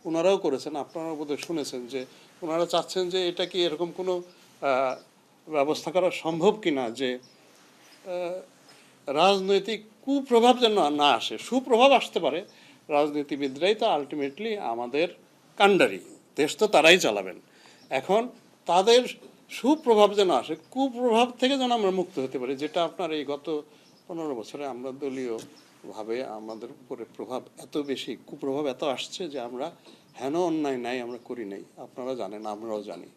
ওনারাও করেছেন, আপনারা বোধহয় শুনেছেন যে ওনারা চাচ্ছেন যে এটা কি এরকম কোনো ব্যবস্থা করা সম্ভব কিনা যে রাজনৈতিক কুপ্রভাব যেন না আসে, সুপ্রভাব আসতে পারে। রাজনীতিবিদরাই তো আলটিমেটলি আমাদের কাণ্ডারি, দেশ তো তারাই চালাবেন। এখন তাদের সুপ্রভাব যেন আসে, কুপ্রভাব থেকে যেন আমরা মুক্ত হতে পারি, যেটা আপনার এই গত 15 বছরে আমরা দলীয়ভাবে আমাদের উপরে প্রভাব এত বেশি, কুপ্রভাব এত আসছে যে আমরা হেন অন্যায় নাই আমরা করি নাই, আপনারা জানেন, আমরাও জানি।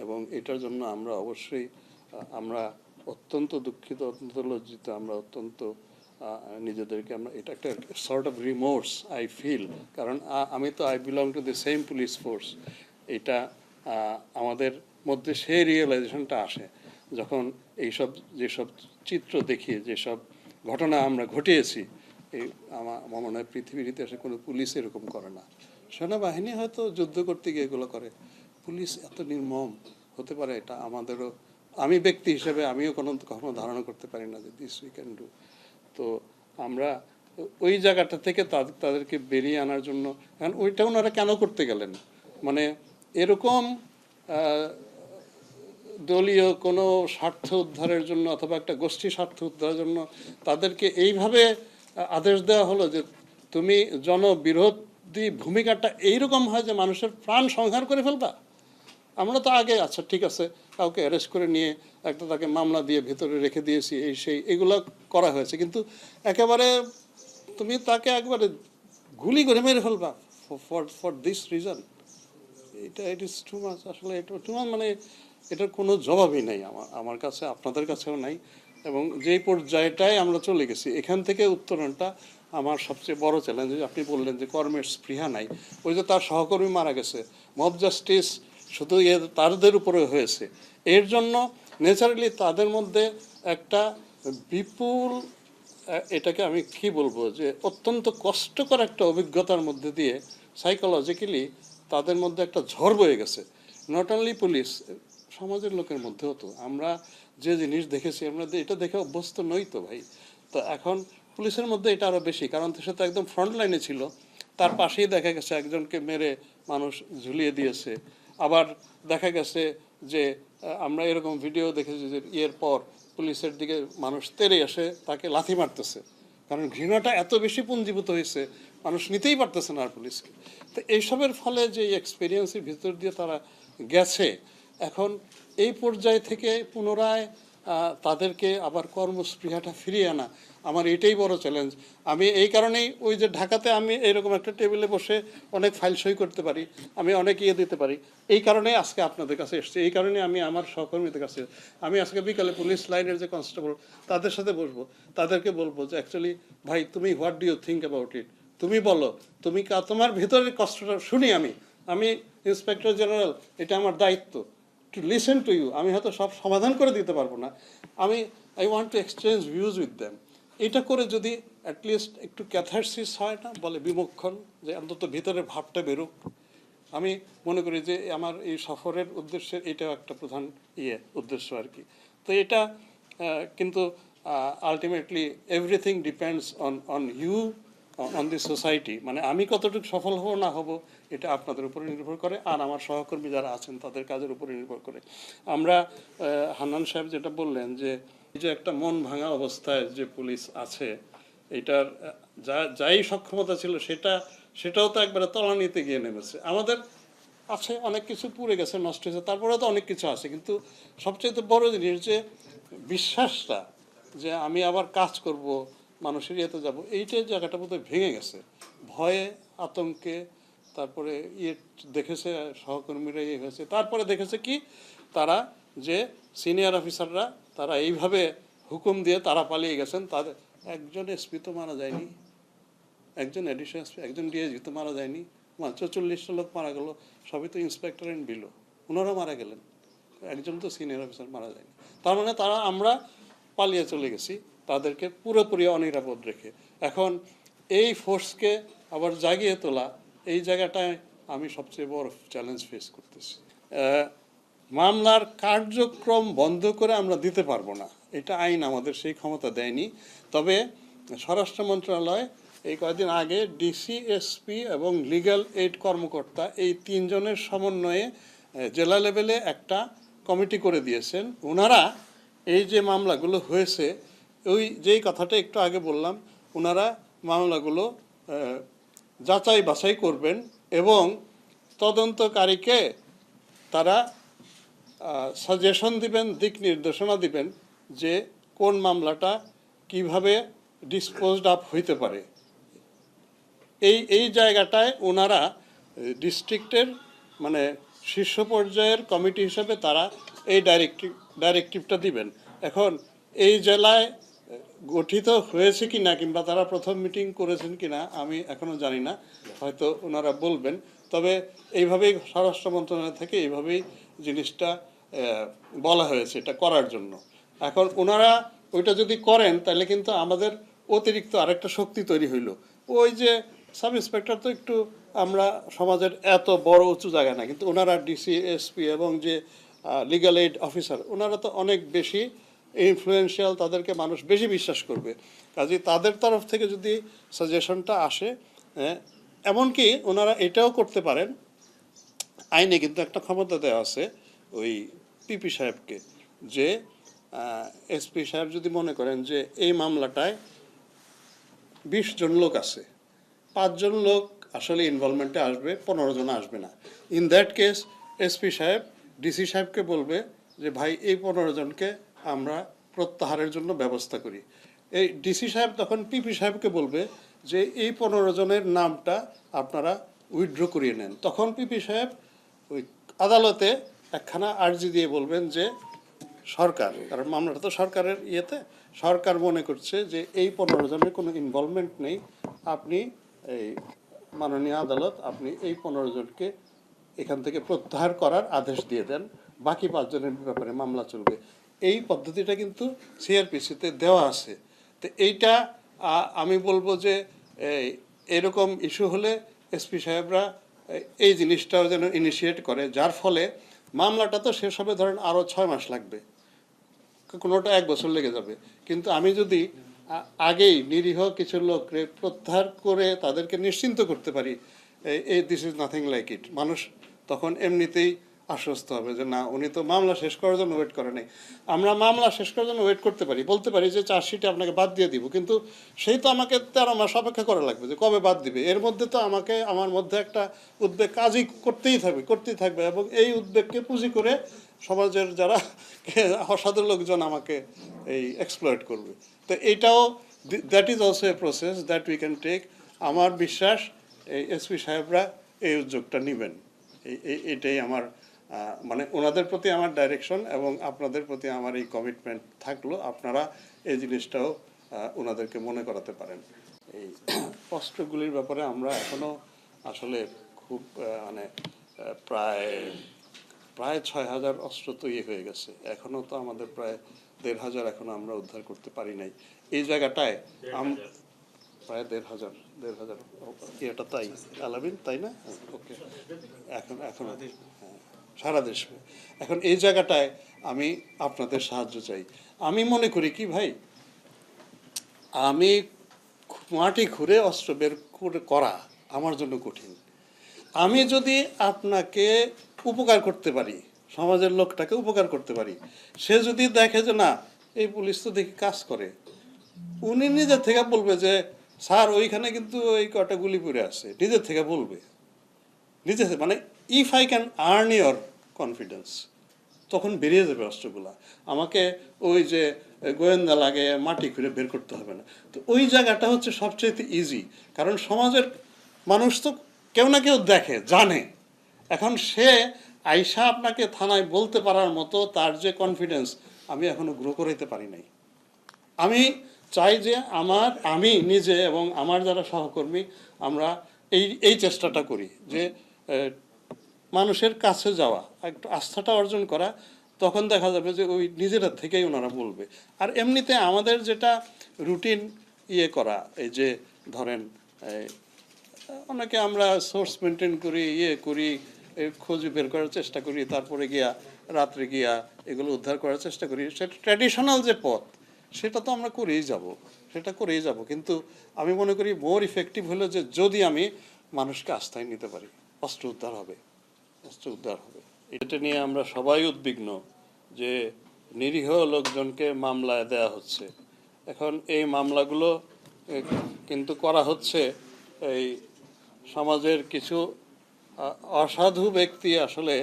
এবং এটার জন্য আমরা অবশ্যই আমরা অত্যন্ত দুঃখিত, অত্যন্ত লজ্জিত, আমরা অত্যন্ত নিজেদেরকে আমরা এটা একটা sort of remorse I feel, কারণ আমি তো I belong to the same police force. এটা আমাদের মধ্যে সেই রিয়েলাইজেশনটা আসে যখন এইসব যেসব চিত্র দেখি, যেসব ঘটনা আমরা ঘটিয়েছি, এই আমার মনে হয় পৃথিবীর ইতিহাসে কোনো পুলিশ এরকম করে না। সেনাবাহিনী হয়তো যুদ্ধ করতে গিয়ে এগুলো করে, পুলিশ এত নির্মম হতে পারে এটা আমাদেরও, আমি ব্যক্তি হিসেবে আমিও কখনো ধারণা করতে পারি না যে দিস উই ক্যান ডু। তো আমরা ওই জায়গাটা থেকে তাদেরকে বেরিয়ে আনার জন্য, কারণ ওইটা ওনারা কেন করতে গেলেন, মানে এরকম দলীয় কোনো স্বার্থ উদ্ধারের জন্য অথবা একটা গোষ্ঠী স্বার্থ উদ্ধারের জন্য তাদেরকে এইভাবে আদেশ দেওয়া হলো যে তুমি জনবিরোধী ভূমিকাটা এইরকম হয় যে মানুষের প্রাণ সংহার করে ফেলবা। আমরা তো আগে আচ্ছা ঠিক আছে কাউকে অ্যারেস্ট করে নিয়ে একটা তাকে মামলা দিয়ে ভেতরে রেখে দিয়েছি, এই সেই এগুলো করা হয়েছে, কিন্তু একেবারে তুমি তাকে একবারে গুলি করে মেরে ফেলবা ফর ফর দিস রিজন, এটা ইট ইজ টু মাচ। আসলে এটা টু মাচ, মানে এটার কোনো জবাবই নেই আমার কাছে, আপনাদের কাছেও নাই। এবং যেই পর্যায়টায় আমরা চলে গেছি, এখান থেকে উত্তরণটা আমার সবচেয়ে বড় চ্যালেঞ্জ। আপনি বললেন যে কর্মের স্পৃহা নাই, ওই যে তার সহকর্মী মারা গেছে, মব জাস্টিস শুধু তাদের উপরে হয়েছে, এর জন্য ন্যাচারালি তাদের মধ্যে একটা বিপুল, এটাকে আমি কি বলবো, যে অত্যন্ত কষ্টকর একটা অভিজ্ঞতার মধ্যে দিয়ে সাইকোলজিক্যালি তাদের মধ্যে একটা ঝড় বয়ে গেছে। নট অনলি পুলিশ, সমাজের লোকের মধ্যেও তো আমরা যে জিনিস দেখেছি, আমরা এটা দেখে অভ্যস্ত নই তো ভাই। তো এখন পুলিশের মধ্যে এটা আরও বেশি, কারণ সে তো একদম ফ্রন্ট লাইনে ছিল, তার পাশেই দেখা গেছে একজনকে মেরে মানুষ ঝুলিয়ে দিয়েছে। আবার দেখা গেছে যে আমরা এরকম ভিডিও দেখেছি যে ইয়ের পর পুলিশের দিকে মানুষ তেড়ে এসে তাকে লাথি মারতেছে, কারণ ঘৃণাটা এত বেশি পুঞ্জীভূত হয়েছে, মানুষ নিতেই পারতেছে না আর পুলিশকে। তো এইসবের ফলে যে এক্সপিরিয়েন্সের ভিতর দিয়ে তারা গেছে, এখন এই পর্যায় থেকে পুনরায় তাদেরকে আবার কর্মস্পৃহাটা ফিরিয়ে আনা আমার এটাই বড় চ্যালেঞ্জ। আমি এই কারণেই ওই যে ঢাকাতে আমি এইরকম একটা টেবিলে বসে অনেক ফাইল সই করতে পারি, আমি অনেক ইয়ে দিতে পারি, এই কারণেই আজকে আপনাদের কাছে এসেছি, এই কারণে আমি আমার সহকর্মীদের কাছে, আমি আজকে বিকালে পুলিশ লাইনের যে কনস্টেবল তাদের সাথে বসবো, তাদেরকে বলবো যে অ্যাকচুয়ালি ভাই তুমি what do you think about it, তুমি বলো, তুমি তোমার ভেতরের কষ্টটা শুনি, আমি ইন্সপেক্টর জেনারেল, এটা আমার দায়িত্ব টু লিসেন টু ইউ। আমি হয়তো সব সমাধান করে দিতে পারবো না, I want to exchange views with them. এটা করে যদি অ্যাটলিস্ট একটু ক্যাথারসিস হয় না বলে, বিমুক্ষণ, যে অন্তত ভিতরের ভাবটা বেরোক। আমি মনে করি যে আমার এই সফরের উদ্দেশ্যের এটাও একটা প্রধান উদ্দেশ্য আর কি। তো এটা কিন্তু ultimately everything depends on you, on the society, মানে আমি কতটুকু সফল হব না হব এটা আপনাদের উপরে নির্ভর করে, আর আমার সহকর্মী যারা আছেন তাদের কাজের উপরে নির্ভর করে। আমরা হান্নান সাহেব যেটা বললেন যে এই যে একটা মন ভাঙা অবস্থায় যে পুলিশ আছে, এটার যাই সক্ষমতা ছিল সেটাও তো একবারে তলানিতে গিয়ে নেমেছে। আমাদের আছে অনেক কিছু পুড়ে গেছে, নষ্ট হয়েছে, তারপরেও তো অনেক কিছু আছে, কিন্তু সবচেয়ে বড় জিনিস যে বিশ্বাসটা, যে আমি আবার কাজ করব, মানুষের ইয়েতে যাব, এইটার জায়গাটা বোধহয় ভেঙে গেছে ভয়ে, আতঙ্কে। তারপরে দেখেছে সহকর্মীরা হয়েছে, তারপরে দেখেছে কি তারা যে সিনিয়র অফিসাররা তারা এইভাবে হুকুম দিয়ে তারা পালিয়ে গেছেন, তাদের একজন এসপি তো মারা যায়নি, একজন এডিশনাল এসপি, একজন ডিএসপি তো মারা যায়নি, 44টা লোক মারা গেল, সবই তো ইন্সপেক্টর অ্যান্ড বিলো, ওনারা মারা গেলেন, একজন তো সিনিয়র অফিসার মারা যায়নি। তার মানে আমরা পালিয়ে চলে গেছি তাদেরকে পুরোপুরি অনিরাপদ রেখে। এখন এই ফোর্সকে আবার জাগিয়ে তোলা, এই জায়গাটায় আমি সবচেয়ে বড় চ্যালেঞ্জ ফেস করতেছি। মামলার কার্যক্রম বন্ধ করে আমরা দিতে পারবো না, এটা আইন আমাদের সেই ক্ষমতা দেয়নি। তবে স্বরাষ্ট্র মন্ত্রণালয় এই কয়েকদিন আগে ডিসি, এসপি এবং লিগ্যাল এইড কর্মকর্তা এই তিনজনের সমন্বয়ে জেলা লেভেলে একটা কমিটি করে দিয়েছেন। ওনারা এই যে মামলাগুলো হয়েছে, ওই যেই কথাটা একটু আগে বললাম, ওনারা মামলাগুলো যাচাই বাছাই করবেন এবং তদন্তকারীকে তারা সাজেশন দিবেন, দিক নির্দেশনা দিবেন যে কোন মামলাটা কিভাবে ডিসপোজড আপ হইতে পারে। এই জায়গাটায় ওনারা ডিস্ট্রিক্টের মানে শীর্ষ পর্যায়ের কমিটি হিসেবে তারা এই ডাইরেক্টিভটা দিবেন। এখন এই জেলায় গঠিত হয়েছে কি না, কিংবা তারা প্রথম মিটিং করেছেন কি না আমি এখনও জানি না, হয়তো ওনারা বলবেন। তবে এইভাবেই স্বরাষ্ট্র মন্ত্রণালয় থেকে এইভাবেই জিনিসটা বলা হয়েছে এটা করার জন্য। এখন ওনারা ওইটা যদি করেন তাহলে কিন্তু আমাদের অতিরিক্ত আরেকটা শক্তি তৈরি হইল। ওই যে সাব ইন্সপেক্টর তো একটু আমরা সমাজের এত বড় উঁচু জায়গা না, কিন্তু ওনারা ডিসি, এসপি এবং যে লিগ্যাল এইড অফিসার ওনারা তো অনেক বেশি ইনফ্লুয়েন্সিয়াল, তাদেরকে মানুষ বেশি বিশ্বাস করবে। কাজেই তাদের তরফ থেকে যদি সাজেশনটা আসে, এমনকি ওনারা এটাও করতে পারেন, আইনে কিন্তু একটা ক্ষমতা দেওয়া আছে ওই পিপি সাহেবকে, যে এসপি সাহেব যদি মনে করেন যে এই মামলাটায় 20 জন লোক আছে, 5 জন লোক আসলে ইনভলভমেন্টে আসবে, 15 জন আসবে না, ইন দ্যাট কেস এসপি সাহেব ডিসি সাহেবকে বলবে যে ভাই এই 15 জনকে আমরা প্রত্যাহারের জন্য ব্যবস্থা করি। এই ডিসি সাহেব তখন পিপি সাহেবকে বলবে যে এই 15 জনের নামটা আপনারা উইথড্র করিয়ে নেন। তখন পিপি সাহেব ওই আদালতে একখানা আর্জি দিয়ে বলবেন যে সরকার, কারণ মামলাটা তো সরকারের ইয়েতে, সরকার মনে করছে যে এই 15 জনের কোনো ইনভলভমেন্ট নেই, আপনি এই মাননীয় আদালত আপনি এই 15 জনকে এখান থেকে প্রত্যাহার করার আদেশ দিয়ে দেন, বাকি 5 জনের ব্যাপারে মামলা চলবে। এই পদ্ধতিটা কিন্তু সিআরপিসিতে দেওয়া আছে। তো এইটা আমি বলবো যে এরকম ইস্যু হলে এসপি সাহেবরা এই জিনিসটাও যেন ইনিশিয়েট করে, যার ফলে মামলাটা তো শেষ হবে ধরেন আরও 6 মাস লাগবে, কোনোটা 1 বছর লেগে যাবে। কিন্তু আমি যদি আগেই নিরীহ কিছু লোককে প্রত্যাহার করে তাদেরকে নিশ্চিন্ত করতে পারি, এই this is nothing like it, মানুষ তখন এমনিতেই আশ্বস্ত হবে যে না, উনি তো মামলা শেষ করার জন্য ওয়েট করে নাই। আমরা মামলা শেষ করার জন্য ওয়েট করতে পারি, বলতে পারি যে চার্জশিটে আপনাকে বাদ দিয়ে দিব, কিন্তু সেই তো আমাকে 13 মাস অপেক্ষা করা লাগবে যে কবে বাদ দিবে। এর মধ্যে তো আমাকে আমার মধ্যে একটা উদ্বেগ কাজই করতেই থাকবে এবং এই উদ্বেগকে পুঁজি করে সমাজের যারা অসাধু লোকজন আমাকে এই এক্সপ্লয়েট করবে। তো এইটাও that is also a process that we can take. আমার বিশ্বাস এই এসপি সাহেবরা এই উদ্যোগটা নেবেন। এটাই আমার মানে ওনাদের প্রতি আমার ডাইরেকশন এবং আপনাদের প্রতি আমার এই কমিটমেন্ট থাকলো, আপনারা এই জিনিসটাও ওনাদেরকে মনে করাতে পারেন। এই অস্ত্রগুলির ব্যাপারে আমরা এখনও আসলে খুব মানে প্রায় 6,000 অস্ত্র তো হয়ে গেছে, এখনও তো আমাদের প্রায় 1,500 এখনও আমরা উদ্ধার করতে পারি নাই। এই জায়গাটায় প্রায় 1,500 এটা তাই আলামিন, তাই না? ওকে, এখন সারা দেশ। এখন এই জায়গাটায় আমি আপনাদের সাহায্য চাই। আমি মনে করি কি ভাই, আমি মাটি খুঁড়ে অস্ত্র বের করা আমার জন্য কঠিন। আমি যদি আপনাকে উপকার করতে পারি, সমাজের লোকটাকে উপকার করতে পারি, সে যদি দেখে যে না এই পুলিশ তো দেখি কাজ করে, উনি নিজের থেকে বলবে যে স্যার ওইখানে কিন্তু ওই কটা গুলি পড়ে আছে, নিজের থেকে বলবে, মানে if I can earn your confidence, তখন বেরিয়ে যাবে অস্ত্রগুলা। আমাকে ওই যে গোয়েন্দা লাগে মাটি খুঁড়ে বের করতে হবে না। তো ওই জায়গাটা হচ্ছে সবচেয়ে ইজি, কারণ সমাজের মানুষ তো কেউ না কেউ দেখে, জানে। এখন সে আইসা আপনাকে থানায় বলতে পারার মতো তার যে কনফিডেন্স আমি এখনো গ্রো করাইতে পারি নাই। আমি চাই যে আমি নিজে এবং আমার যারা সহকর্মী আমরা এই চেষ্টাটা করি যে মানুষের কাছে যাওয়া, একটু আস্থাটা অর্জন করা, তখন দেখা যাবে যে ওই নিজেরা থেকেই ওনারা বলবে। আর এমনিতে আমাদের যেটা রুটিন করা, এই যে ধরেন অনেকে আমরা সোর্স মেনটেন করি, করি, খোঁজ বের করার চেষ্টা করি, তারপরে রাত্রে গিয়া এগুলো উদ্ধার করার চেষ্টা করি। সেটা ট্র্যাডিশনাল যে পথ, সেটা তো আমরা করেই যাব, কিন্তু আমি মনে করি মোর ইফেক্টিভ হলো যে যদি আমি মানুষকে আস্থায় নিতে পারি, অস্ত্র উদ্ধার হবে। এটা নিয়ে আমরা সবাই উদ্বিগ্ন যে নিরীহ লোকজনকে মামলায় দেয়া হচ্ছে। এখন এই মামলাগুলো কিন্তু করা হচ্ছে এই সমাজের কিছু অসাধু ব্যক্তি, আসলে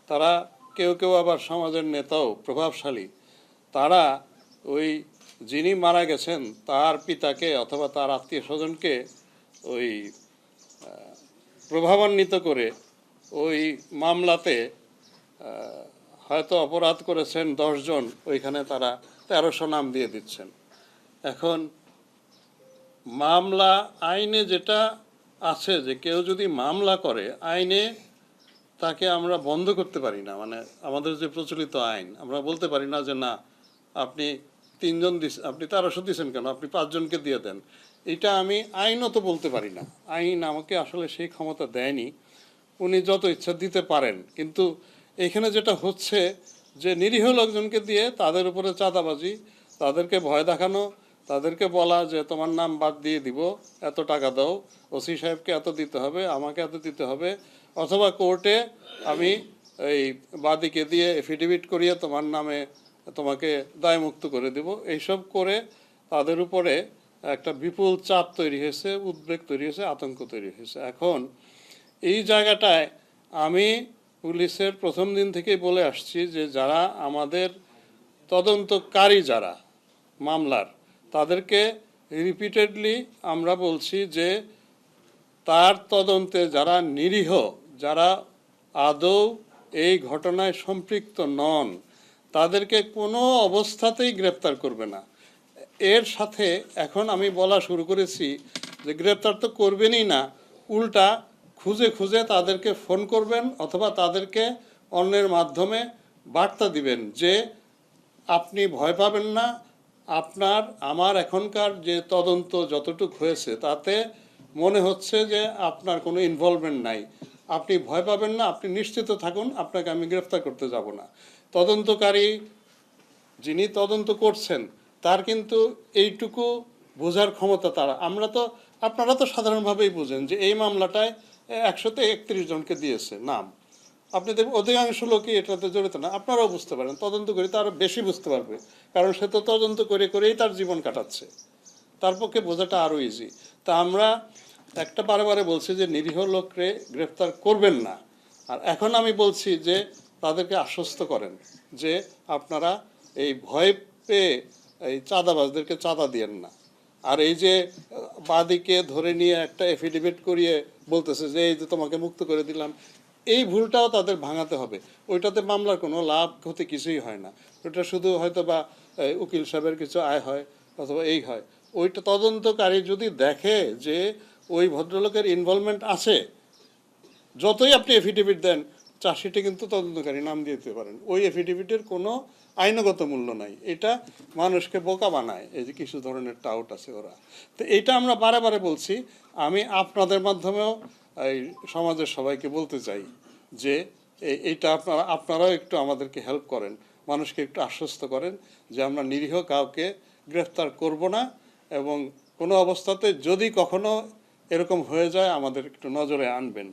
তারা কেউ কেউ আবার সমাজের নেতাও প্রভাবশালী, তারা ওই যিনি মারা গেছেন তার পিতাকে অথবা তার আত্মীয় স্বজনকে ওই প্রভাবান্বিত করে ওই মামলাতে হয়তো অপরাধ করেছেন 10 জন, ওইখানে তারা 1300 নাম দিয়ে দিচ্ছেন। এখন মামলা আইনে যেটা আছে যে কেউ যদি মামলা করে আইনে তাকে আমরা বন্ধ করতে পারি না, মানে আমাদের যে প্রচলিত আইন, আমরা বলতে পারি না যে না আপনি 3 জন আপনি 1300 দিচ্ছেন কেন, আপনি 5 জনকে দিয়ে দেন। এটা আমি আইনত বলতে পারি না, আইন আমাকে আসলে সেই ক্ষমতা দেয়নি। উনি যত ইচ্ছা দিতে পারেন, কিন্তু এখানে যেটা হচ্ছে যে নিরীহ লোকজনকে দিয়ে তাদের উপরে চাঁদাবাজি, তাদেরকে ভয় দেখানো, তাদেরকে বলা যে তোমার নাম বাদ দিয়ে দিব, এত টাকা দাও, ওসি সাহেবকে এত দিতে হবে, আমাকে এত দিতে হবে, অথবা কোর্টে আমি এই বাদীকে দিয়ে এফিডেভিট করিয়ে তোমার নামে তোমাকে দায়মুক্ত করে দেব। এইসব করে তাদের উপরে একটা বিপুল চাপ তৈরি হয়েছে, উদ্বেগ তৈরি হয়েছে, আতঙ্ক তৈরি হয়েছে। এখন এই জায়গাটায় আমি পুলিশের প্রথম দিন থেকেই বলে আসছি যে যারা আমাদের তদন্তকারী, যারা মামলার, তাদেরকে রিপিটেডলি আমরা বলছি যে তার তদন্তে যারা নিরীহ, যারা আদৌ এই ঘটনায় সম্পৃক্ত নন, তাদেরকে কোনো অবস্থাতেই গ্রেপ্তার করবে না। এর সাথে এখন আমি বলা শুরু করেছি যে গ্রেপ্তার তো করবেনই না, উল্টা খুঁজে খুঁজে তাদেরকে ফোন করবেন অথবা তাদেরকে অন্যের মাধ্যমে বার্তা দিবেন যে আপনি ভয় পাবেন না, আমার এখনকার যে তদন্ত যতটুক হয়েছে তাতে মনে হচ্ছে যে আপনার কোনো ইনভলভমেন্ট নাই, আপনি ভয় পাবেন না, আপনি নিশ্চিত থাকুন, আপনাকে আমি গ্রেফতার করতে যাব না। তদন্তকারী যিনি তদন্ত করছেন তার কিন্তু এইটুকু বোঝার ক্ষমতা আপনারা তো সাধারণভাবেই বুঝেন যে এই মামলাটায় 131 জনকে দিয়েছে নাম, আপনি দেখবেন অধিকাংশ লোকই এটাতে জড়িত না, আপনারাও বুঝতে পারেন, তদন্ত করে তো আরও বেশি বুঝতে পারবে, কারণ সে তো তদন্ত করে করেই তার জীবন কাটাচ্ছে, তার পক্ষে বোঝাটা আরও ইজি। তা আমরা একটা বারে বলছি যে নিরীহ লোকরে গ্রেফতার করবেন না, আর এখন আমি বলছি যে তাদেরকে আশ্বস্ত করেন যে আপনারা এই ভয় পেয়ে এই চাঁদাবাজদেরকে চাঁদা দিয়েন না। আর এই যে বাদীকে ধরে নিয়ে একটা এফিডেভিট করিয়ে বলতেছে যে এই যে তোমাকে মুক্ত করে দিলাম, এই ভুলটাও তাদের ভাঙাতে হবে। ওইটাতে মামলার কোনো লাভ ক্ষতি কিছুই হয় না, ওইটা শুধু হয়তো বা উকিল সাহেবের কিছু আয় হয় অথবা এই হয়। ওইটা তদন্তকারী যদি দেখে যে ওই ভদ্রলোকের ইনভলভমেন্ট আছে, যতই আপনি এফিডেভিট দেন, চার্জশিটে কিন্তু তদন্তকারী নাম দিয়ে দিতে পারেন, ওই এফিডেভিটের কোনো আইনগত মূল্য নাই, এটা মানুষকে বোকা বানায়, এই যে কিছু ধরনের টাউট আছে ওরা। তো এইটা আমরা বারে বলছি, আমি আপনাদের মাধ্যমেও এই সমাজের সবাইকে বলতে চাই যে এইটা আপনারাও একটু আমাদেরকে হেল্প করেন, মানুষকে একটু আশ্বস্ত করেন যে আমরা নিরীহ কাউকে গ্রেফতার করব না, এবং কোনো অবস্থাতে যদি কখনো এরকম হয়ে যায় আমাদের একটু নজরে আনবেন।